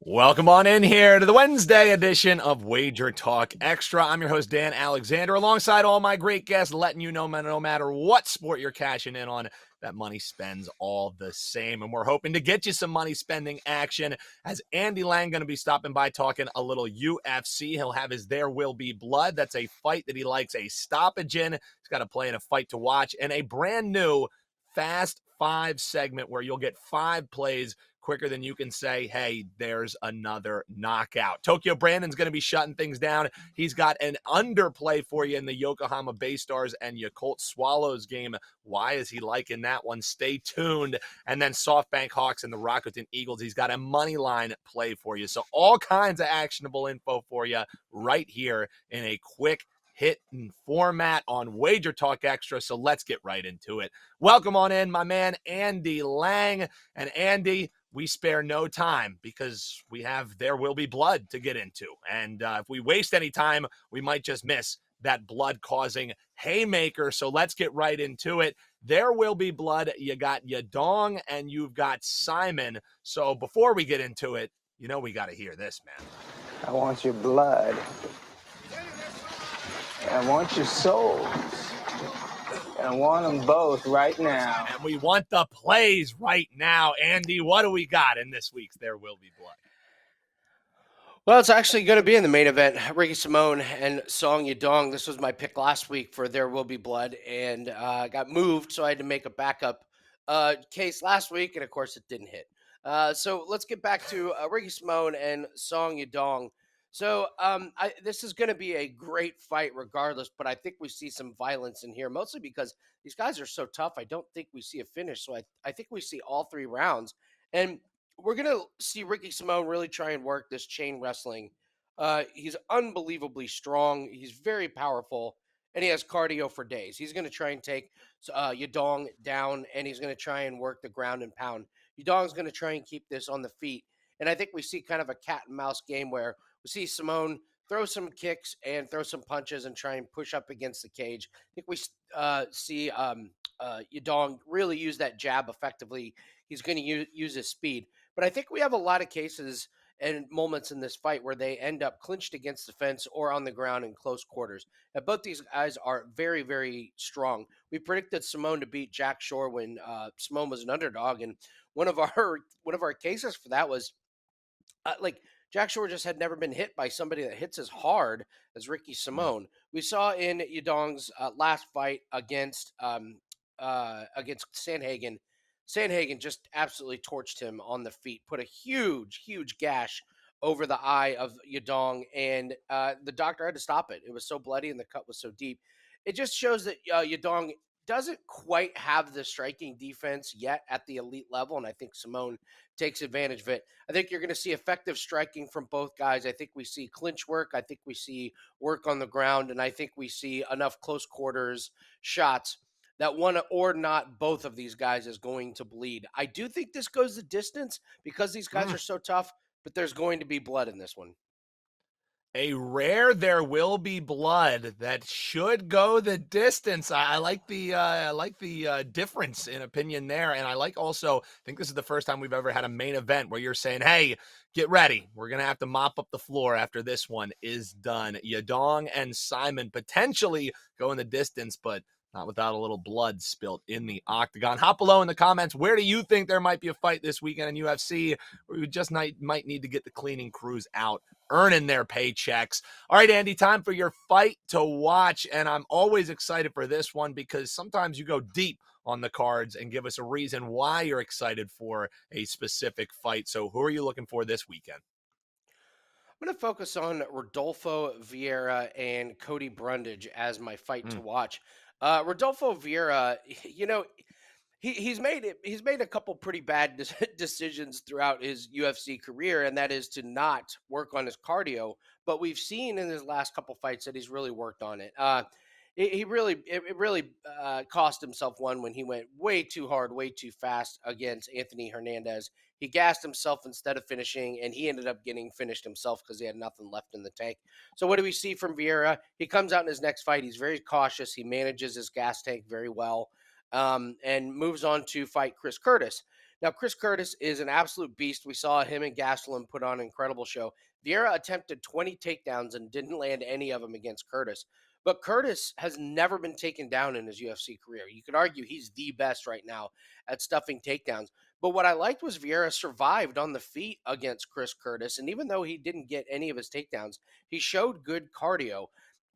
Welcome on in here to the Wednesday edition of WagerTalk Extra. I'm your host, Dan Alexander, alongside all my great guests, letting you know no matter what sport you're cashing in on, that money spends all the same. And we're hoping to get you some money spending action as Andy Lang going to be stopping by talking a little UFC. He'll have his There Will Be Blood. That's a fight that he likes a stoppage in. He's got to play in a fight to watch, and a brand new Fast Five segment where you'll get 5 plays quicker than you can say, hey, there's another knockout. Tokyo Brandon's going to be shutting things down. He's got an underplay for you in the Yokohama Baystars and Yakult Swallows game. Why is he liking that one? Stay tuned. And then SoftBank Hawks and the Rakuten Eagles. He's got a money line play for you. So all kinds of actionable info for you right here in a quick hitting format on WagerTalk Extra. So let's get right into it. Welcome on in, my man, Andy Lang. And Andy, we spare no time because we have There Will Be Blood to get into. And if we waste any time, we might just miss that blood-causing haymaker. So let's get right into it. There Will Be Blood. You got Yadong and you've got Simon. So before we get into it, you know we got to hear this, man. I want your blood. I want your souls. I want them both right now. And we want the plays right now. Andy, what do we got in this week's There Will Be Blood? Well, it's actually going to be in the main event. Ricky Simone and Song Yadong. This was my pick last week for There Will Be Blood, and got moved, so I had to make a backup case last week, and of course it didn't hit. So let's get back to Ricky Simone and Song Yadong. So this is going to be a great fight regardless, but I think we see some violence in here, mostly because these guys are so tough. I don't think we see a finish, so I think we see all 3 rounds. And we're going to see Ricky Simone really try and work this chain wrestling. He's unbelievably strong. He's very powerful, and he has cardio for days. He's going to try and take Yadong down, and he's going to try and work the ground and pound. Yadong's going to try and keep this on the feet. And I think we see kind of a cat and mouse game where we see Simone throw some kicks and throw some punches and try and push up against the cage. I think we see Yadong really use that jab effectively. He's going to use his speed. But I think we have a lot of cases and moments in this fight where they end up clinched against the fence or on the ground in close quarters. And both these guys are very, very strong. We predicted Simone to beat Jack Shore when Simone was an underdog, and one of our cases for that was Jack Shore just had never been hit by somebody that hits as hard as Ricky Simone. We saw in Yadong's last fight against Sandhagen. Sandhagen just absolutely torched him on the feet, put a huge, huge gash over the eye of Yadong, and the doctor had to stop it. It was so bloody and the cut was so deep. It just shows that Yadong doesn't quite have the striking defense yet at the elite level, and I think Simone takes advantage of it. I think you're going to see effective striking from both guys. I think we see clinch work. I think we see work on the ground, and I think we see enough close quarters shots that one or not both of these guys is going to bleed. I do think this goes the distance because these guys are so tough, but there's going to be blood in this one. A rare There Will Be Blood that should go the distance. I like the difference in opinion there, and I like also. I think this is the first time we've ever had a main event where you're saying, "Hey, get ready. We're gonna have to mop up the floor after this one is done." Yadong and Simon potentially going the distance, but not without a little blood spilt in the octagon. Hop below in the comments. Where do you think there might be a fight this weekend in UFC? Where we just might need to get the cleaning crews out earning their paychecks. All right, Andy, time for your fight to watch. And I'm always excited for this one because sometimes you go deep on the cards and give us a reason why you're excited for a specific fight. So who are you looking for this weekend? I'm going to focus on Rodolfo Vieira and Cody Brundage as my fight to watch. Rodolfo Vieira, he's made a couple pretty bad decisions throughout his UFC career, and that is to not work on his cardio. But we've seen in his last couple fights that he's really worked on it. It really cost himself one when he went way too hard, way too fast against Anthony Hernandez. He gassed himself instead of finishing, and he ended up getting finished himself because he had nothing left in the tank. So what do we see from Vieira? He comes out in his next fight. He's very cautious. He manages his gas tank very well, and moves on to fight Chris Curtis. Now, Chris Curtis is an absolute beast. We saw him and Gastelum put on an incredible show. Vieira attempted 20 takedowns and didn't land any of them against Curtis. But Curtis has never been taken down in his UFC career. You could argue he's the best right now at stuffing takedowns. But what I liked was Vieira survived on the feet against Chris Curtis. And even though he didn't get any of his takedowns, he showed good cardio.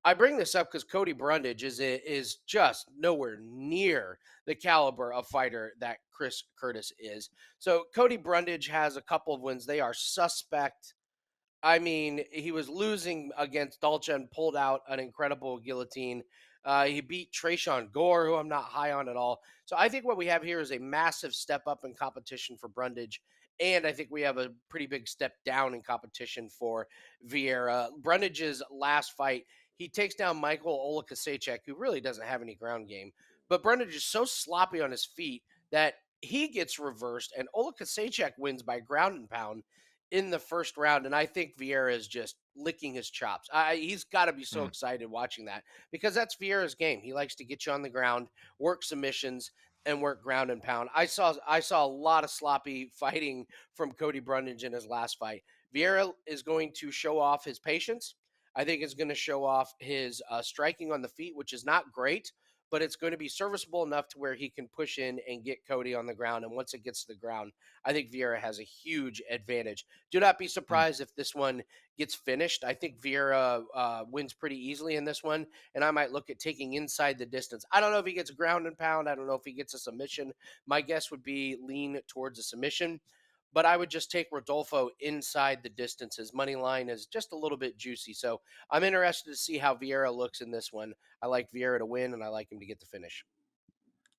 I bring this up because Cody Brundage is just nowhere near the caliber of fighter that Chris Curtis is. So Cody Brundage has a couple of wins. They are suspect. I mean, he was losing against Dolce and pulled out an incredible guillotine. He beat Trayshawn Gore, who I'm not high on at all. So I think what we have here is a massive step up in competition for Brundage. And I think we have a pretty big step down in competition for Vieira. Brundage's last fight, he takes down Michael Olakasechek, who really doesn't have any ground game. But Brundage is so sloppy on his feet that he gets reversed, and Olakasechek wins by ground and pound in the first round, and I think Vieira is just licking his chops. He's got to be so Mm. excited watching that because that's Vieira's game. He likes to get you on the ground, work submissions, and work ground and pound. I saw a lot of sloppy fighting from Cody Brundage in his last fight. Vieira is going to show off his patience. I think it's going to show off his striking on the feet, which is not great, but it's going to be serviceable enough to where he can push in and get Cody on the ground. And once it gets to the ground, I think Vieira has a huge advantage. Do not be Mm. surprised if this one gets finished. I think Vieira wins pretty easily in this one, and I might look at taking inside the distance. I don't know if he gets ground and pound. I don't know if he gets a submission. My guess would be lean towards a submission, but I would just take Rodolfo inside the distance. His money line is just a little bit juicy, so I'm interested to see how Vieira looks in this one. I like Vieira to win, and I like him to get the finish.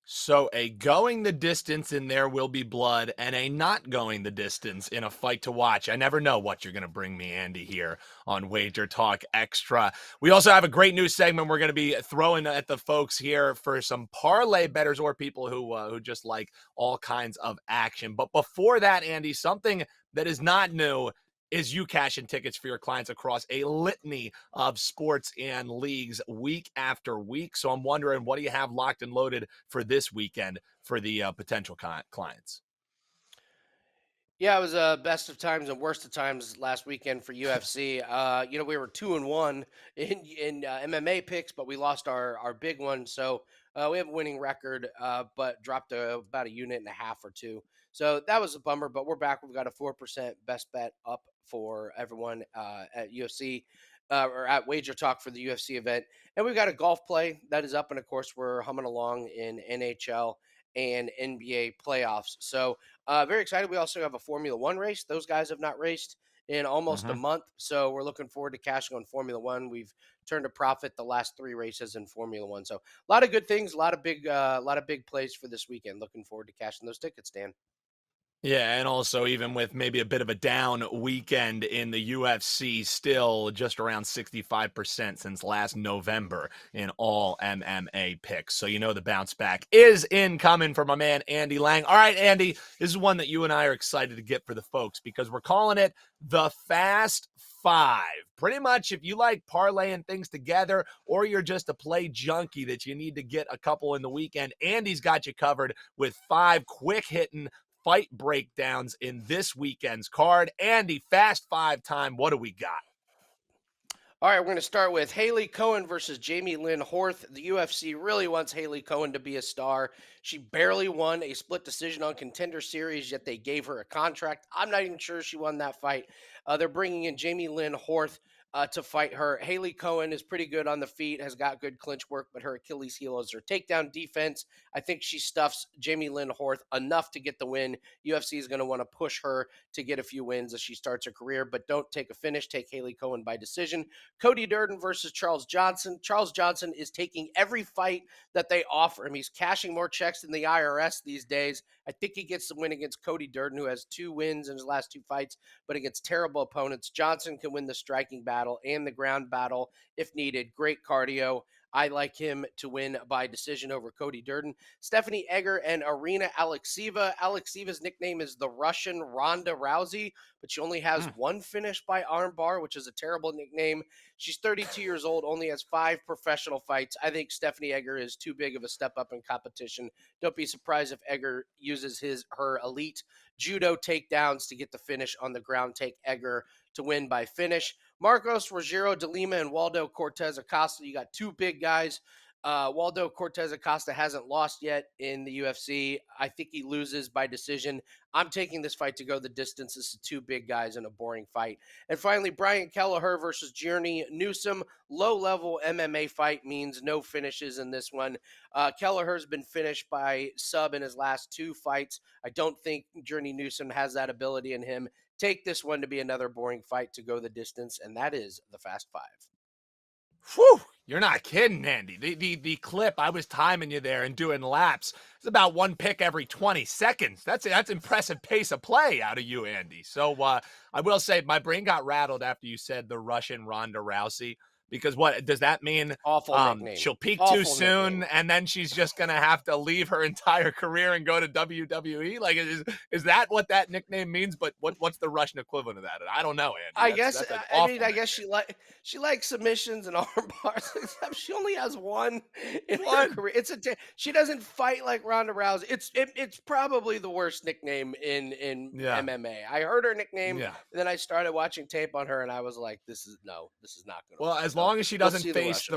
So a going the distance in There Will Be Blood and a not going the distance in a fight to watch. I never know what you're going to bring me, Andy, here on Wager Talk Extra. We also have a great new segment we're going to be throwing at the folks here for some parlay bettors or people who just like all kinds of action. But before that, Andy, something that is not new is you cashing tickets for your clients across a litany of sports and leagues week after week. So I'm wondering, what do you have locked and loaded for this weekend for the potential clients? Yeah, it was best of times and worst of times last weekend for UFC. We were 2-1 in MMA picks, but we lost our big one, so we have a winning record, but dropped about a unit and a half or two. So that was a bummer, but we're back. We've got a 4% best bet up for everyone at UFC. Or at Wager Talk for the UFC event. And we've got a golf play that is up. And of course, we're humming along in NHL and NBA playoffs. So very excited. We also have a Formula One race. Those guys have not raced in almost a Mm-hmm. month. So we're looking forward to cashing on Formula One. We've turned a profit the last three races in Formula One. So a lot of good things, a lot of big plays for this weekend. Looking forward to cashing those tickets, Dan. Yeah, and also even with maybe a bit of a down weekend in the UFC, still just around 65% since last November in all MMA picks. So you know the bounce back is incoming for my man Andy Lang. All right, Andy, this is one that you and I are excited to get for the folks because we're calling it the Fast Five. Pretty much if you like parlaying things together or you're just a play junkie that you need to get a couple in the weekend, Andy's got you covered with five quick hitting fight breakdowns in this weekend's card. Andy, Fast Five time. What do we got? All right, we're going to start with Haley Cohen versus Jamie Lynn Horth. The UFC really wants Haley Cohen to be a star. She barely won a split decision on Contender Series, yet they gave her a contract. I'm not even sure she won that fight. They're bringing in Jamie Lynn Horth to fight her. Haley Cohen is pretty good on the feet, has got good clinch work, but her Achilles heel is her takedown defense. I think she stuffs Jamie Lynn Horth enough to get the win. UFC is going to want to push her to get a few wins as she starts her career, but don't take a finish. Take Haley Cohen by decision. Cody Durden versus Charles Johnson. Charles Johnson is taking every fight that they offer him. He's cashing more checks than the IRS these days. I think he gets the win against Cody Durden, who has 2 wins in his last 2 fights, but against terrible opponents. Johnson can win the striking battle and the ground battle if needed. Great cardio. I like him to win by decision over Cody Durden. Stephanie Egger and Arina Alexeva. Alexeva's nickname is the Russian Ronda Rousey, but she only has one finish by armbar, which is a terrible nickname. She's 32 years old, only has 5 professional fights. I think Stephanie Egger is too big of a step up in competition. Don't be surprised if Egger uses her elite judo takedowns to get the finish on the ground. Take Egger to win by finish. Marcos Rogero de Lima and Waldo Cortez Acosta. You got 2 big guys. Waldo Cortez Acosta hasn't lost yet in the UFC. I think he loses by decision. I'm taking this fight to go the distance. This is 2 big guys in a boring fight. And finally, Brian Kelleher versus Journey Newsom. Low-level MMA fight means no finishes in this one. Kelleher's been finished by sub in his last 2 fights. I don't think Journey Newsom has that ability in him. Take this one to be another boring fight to go the distance, and that is the Fast 5. Whew, you're not kidding, Andy. The clip, I was timing you there and doing laps. It's about 1 pick every 20 seconds. That's impressive pace of play out of you, Andy. So I will say my brain got rattled after you said the Russian Ronda Rousey. Because what does that mean? Awful nickname. She'll peak Awful too soon, nickname. and then she's just gonna have to leave her entire career and go to WWE. Like, is that what that nickname means? But what's the Russian equivalent of that? I don't know, Andy. That's I guess she likes submissions and arm bars. Except she only has one in her career. She doesn't fight like Ronda Rousey. It's probably the worst nickname in MMA. I heard her nickname, and then I started watching tape on her, and I was like, this is not going to. Well, as long as she doesn't face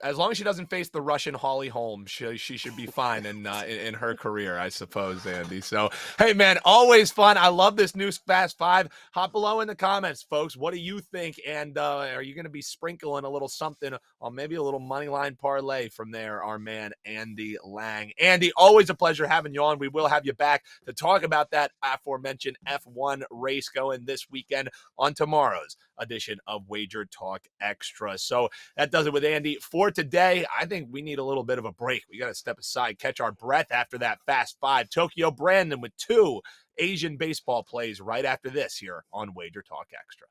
as long as she doesn't face the Russian Holly Holm, she should be fine in her career, I suppose, Andy. So, hey, man, always fun. I love this new Fast 5. Hop below in the comments, folks. What do you think? And are you going to be sprinkling a little something on maybe a little money line parlay from there, our man Andy Lang? Andy, always a pleasure having you on. We will have you back to talk about that aforementioned F1 race going this weekend on tomorrow's edition of Wager Talk Extra. So that does it with Andy for today. I think we need a little bit of a break. We got to step aside, catch our breath after that Fast 5. Tokyo Brandon with 2 Asian baseball plays right after this here on Wager Talk Extra.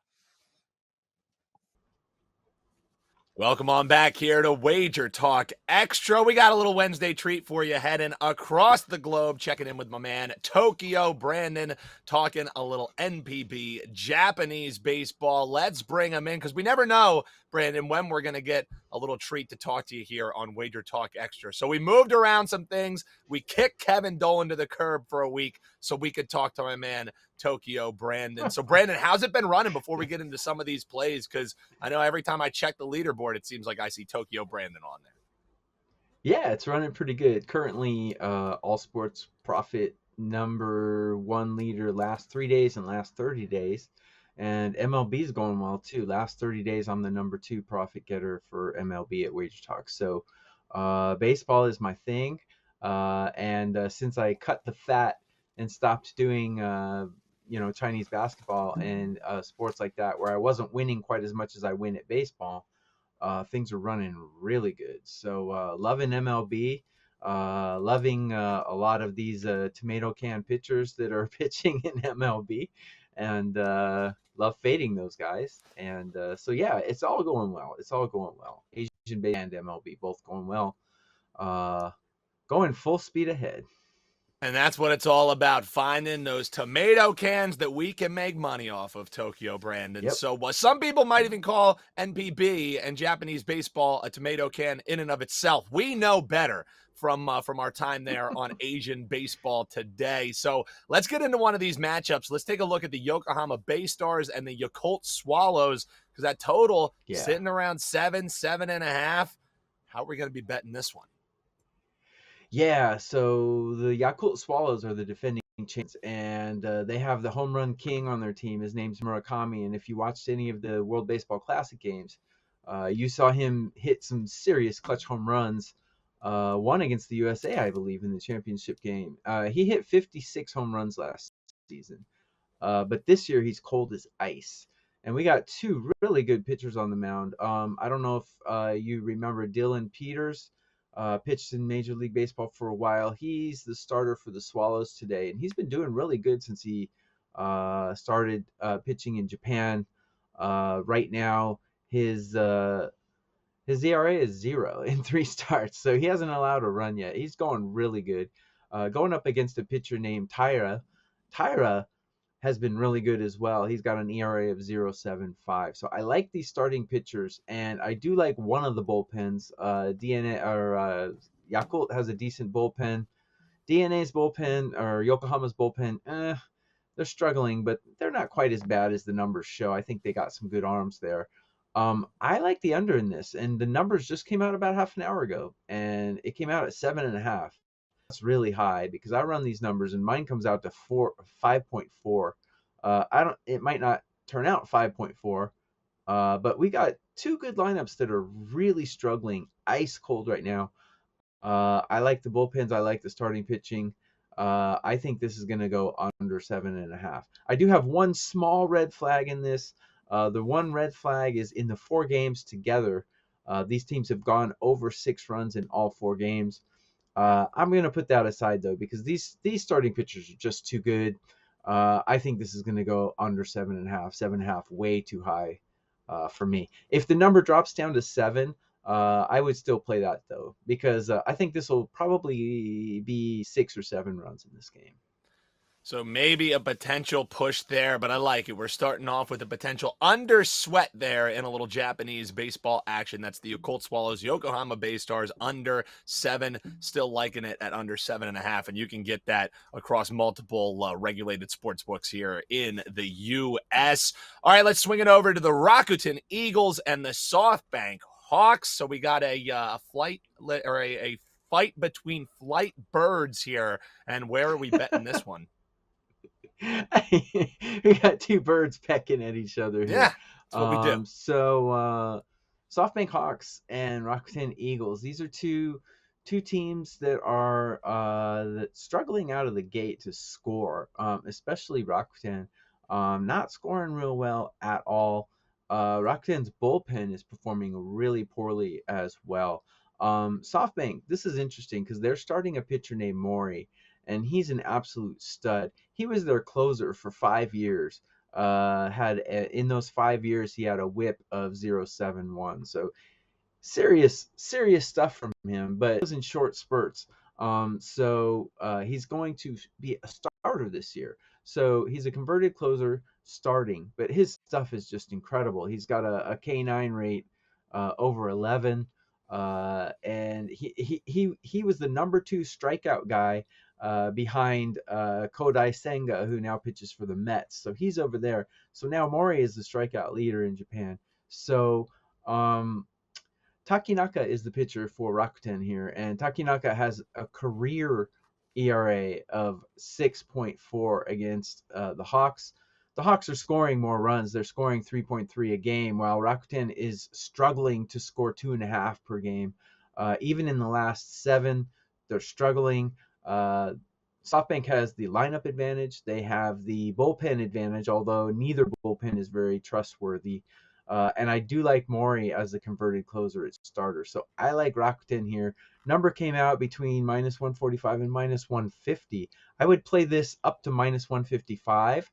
Welcome on back here to Wager Talk Extra. We got a little Wednesday treat for you heading across the globe, checking in with my man Tokyo Brandon, talking a little NPB Japanese baseball. Let's bring him in because we never know, Brandon, when we're going to get a little treat to talk to you here on Wager Talk Extra. So we moved around some things. We kicked Kevin Dolan to the curb for a week so we could talk to my man Tokyo Brandon. So, Brandon, how's it been running before we get into some of these plays? Because I know every time I check the leaderboard, it seems like I see Tokyo Brandon on there. Yeah, it's running pretty good. Currently, all sports profit #1 leader last 3 days and last 30 days. And MLB is going well, too. Last 30 days, I'm the #2 profit getter for MLB at WagerTalk. So baseball is my thing. And since I cut the fat and stopped doing Chinese basketball and sports like that, where I wasn't winning quite as much as I win at baseball, things are running really good. So loving MLB, loving a lot of these tomato can pitchers that are pitching in MLB, and love fading those guys. And so yeah, it's all going well. Asian Bay and MLB both going well. Going full speed ahead. And that's what it's all about, finding those tomato cans that we can make money off of, Tokyo Brandon. Yep. So some people might even call NPB and Japanese baseball a tomato can in and of itself. We know better from our time there on Asian baseball today. So let's get into one of these matchups. Let's take a look at the Yokohama Baystars and the Yakult Swallows, because that total sitting around 7.5. How are we going to be betting this one? Yeah, so the Yakult Swallows are the defending champions, and they have the home run king on their team. His name's Murakami, and if you watched any of the World Baseball Classic games, you saw him hit some serious clutch home runs. One against the USA, I believe, in the championship game. He hit 56 home runs last season, but this year he's cold as ice. And we got 2 really good pitchers on the mound. I don't know if you remember Dylan Peters. Pitched in Major League Baseball for a while. He's the starter for the Swallows today, and he's been doing really good since he started pitching in Japan. Right now, his His ERA is 0 in 3 starts, so he hasn't allowed a run yet. He's going really good. Going up against a pitcher named Tyra. Tyra has been really good as well. He's got an ERA of 0.75. So I like these starting pitchers, and I do like one of the bullpens. DeNA or Yakult has a decent bullpen. DeNA's bullpen or Yokohama's bullpen, they're struggling, but they're not quite as bad as the numbers show. I think they got some good arms there. I like the under in this, and the numbers just came out about half an hour ago, and it came out at 7.5. That's really high because I run these numbers, and mine comes out to 5.4. I don't. It might not turn out 5.4, but we got two good lineups that are really struggling, ice cold right now. I like the bullpens. I like the starting pitching. I think this is going to go under 7.5. I do have one small red flag in this. The one red flag is in the 4 games together. These teams have gone over 6 runs in all 4 games. I'm going to put that aside though, because these starting pitchers are just too good. I think this is going to go under 7.5. 7.5 way too high for me. If the number drops down to 7, I would still play that though, because I think this will probably be 6 or 7 runs in this game. So maybe a potential push there, but I like it. We're starting off with a potential under sweat there in a little Japanese baseball action. That's the Yakult Swallows, Yokohama Baystars under 7. Still liking it at under 7.5, and you can get that across multiple regulated sports books here in the U.S. All right, let's swing it over to the Rakuten Eagles and the SoftBank Hawks. So we got a fight between flight birds here, and where are we betting this one? We got 2 birds pecking at each other here. Yeah, that's what we do. So SoftBank Hawks and Rakuten Eagles. These are two teams that are struggling out of the gate to score, especially Rakuten. Not scoring real well at all. Rakuten's bullpen is performing really poorly as well. SoftBank, this is interesting because they're starting a pitcher named Mori, and he's an absolute stud. He was their closer for 5 years. In those 5 years, he had a WHIP of 0.71. So serious stuff from him, but it was in short spurts. He's going to be a starter this year. So he's a converted closer starting, but his stuff is just incredible. He's got a K9 rate over 11. And he was the number 2 strikeout guy behind Kodai Senga, who now pitches for the Mets. So he's over there. So now Mori is the strikeout leader in Japan. So Takinaka is the pitcher for Rakuten here, and Takinaka has a career ERA of 6.4 against the Hawks. The Hawks are scoring more runs. They're scoring 3.3 a game, while Rakuten is struggling to score 2.5 per game. Even in the last 7, they're struggling. SoftBank has the lineup advantage. They have the bullpen advantage, although neither bullpen is very trustworthy. And I do like Mori as a converted closer at starter. So I like Rakuten here. Number came out between -145 and -150. I would play this up to -155.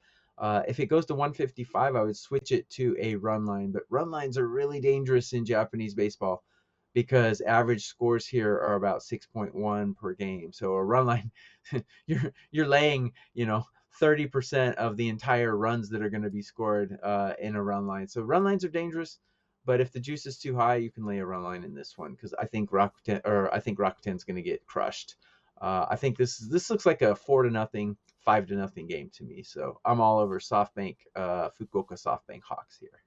If it goes to 155, I would switch it to a run line. But run lines are really dangerous in Japanese baseball because average scores here are about 6.1 per game. So a run line, you're laying, 30% of the entire runs that are going to be scored in a run line. So run lines are dangerous, but if the juice is too high, you can lay a run line in this one because I think Rakuten's going to get crushed. I think this looks like a 4-0, 5-0 game to me. So I'm all over SoftBank, Fukuoka SoftBank Hawks here.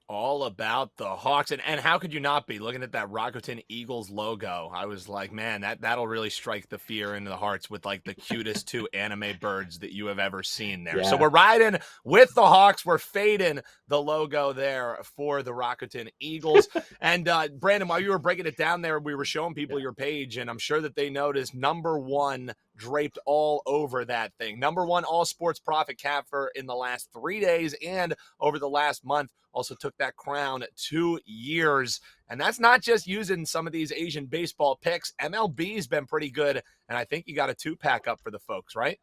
All about the Hawks. And how could you not be looking at that Rakuten Eagles logo? I was like, man, that'll really strike the fear into the hearts with like the cutest 2 anime birds that you have ever seen there. Yeah. So we're riding with the Hawks. We're fading the logo there for the Rakuten Eagles. And Brandon, while you were breaking it down there, we were showing people your page, and I'm sure that they noticed number 1 draped all over that thing. Number 1 all sports profit capper in the last 3 days and over the last month. Also took that crown 2 years. And that's not just using some of these Asian baseball picks. MLB's been pretty good. And I think you got a 2-pack up for the folks, right?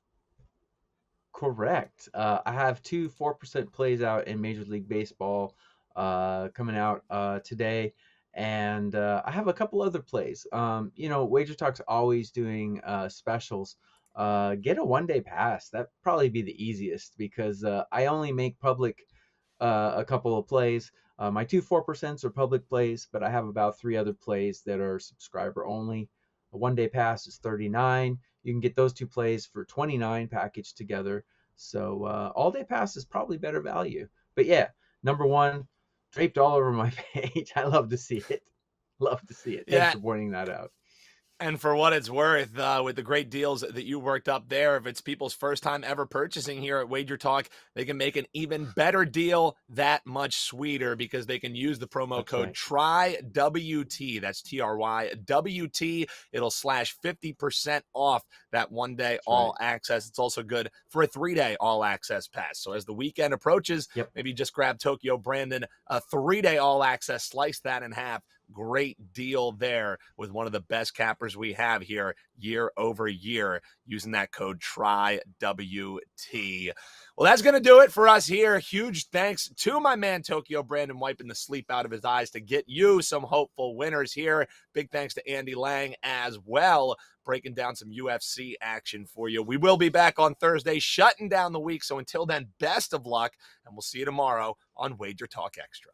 Correct. I have 2 4% plays out in Major League Baseball coming out today. And I have a couple other plays. Wager Talk's always doing specials. Get a 1-day pass. That'd probably be the easiest because I only make public a couple of plays. My two 4% are public plays, but I have about 3 other plays that are subscriber only. A 1-day pass is $39. You can get those 2 plays for $29 packaged together. So all-day pass is probably better value. But yeah, number one, draped all over my page. I love to see it. Love to see it. Thanks Yeah. for pointing that out. And for what it's worth, with the great deals that you worked up there, if it's people's first time ever purchasing here at WagerTalk, they can make an even better deal that much sweeter because they can use the promo That's code TRYWT. That's TRYWT. It'll slash 50% off that 1-day all access. It's also good for a 3-day all access pass. So as the weekend approaches, maybe just grab Tokyo Brandon, a 3-day all access, slice that in half. Great deal there with one of the best cappers we have here year over year using that code TRYWT. Well, that's going to do it for us here. Huge thanks to my man Tokyo Brandon wiping the sleep out of his eyes to get you some hopeful winners here. Big thanks to Andy Lang as well, breaking down some UFC action for you. We will be back on Thursday, shutting down the week. So until then, best of luck, and we'll see you tomorrow on Wager Talk Extra.